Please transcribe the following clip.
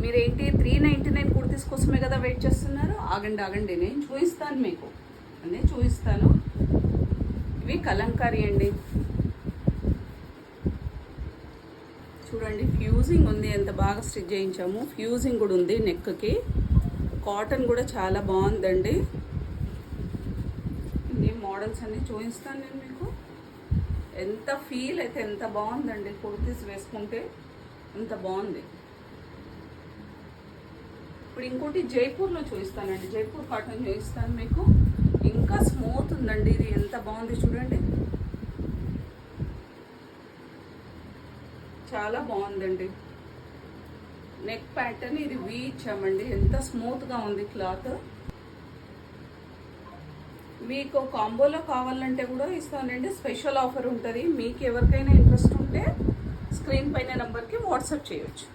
మీరేంటి 399 కుర్తీస్ కోసమే కదా వెయిట్ చేస్తున్నారు? ఆగండి నేను చూపిస్తాను మీకు, నేను చూపిస్తాను. ఇవి కలంకారీ అండి, చూడండి ఫ్యూజింగ్ ఉంది, ఎంత బాగా స్టిచ్ చేయించాము. ఫ్యూజింగ్ కూడా ఉంది నెక్కి, కాటన్ కూడా చాలా బాగుందండి. ఇన్ని మోడల్స్ అన్నీ చూపిస్తాను నేను మీకు. ఎంత ఫీల్ అయితే ఎంత బాగుందండి, కుర్తీస్ వేసుకుంటే ఎంత బాగుంది. ఇప్పుడు ఇంకోటి జైపూర్లో చూపిస్తానండి, జైపూర్ కాటన్ చూపిస్తాను మీకు. ఇంకా స్మూత్ ఉందండి, ఇది ఎంత బాగుంది చూడండి, చాలా బాగుందండి. నెక్ ప్యాటర్న్ ఇది వీ ఇచ్చామండి, ఎంత స్మూత్గా ఉంది క్లాత్. మీకు కాంబోలో కావాలంటే కూడా ఇస్తానండి, స్పెషల్ ఆఫర్ ఉంటుంది. మీకు ఎవరికైనా ఇంట్రెస్ట్ ఉంటే స్క్రీన్ పైన నెంబర్కి వాట్సాప్ చేయొచ్చు.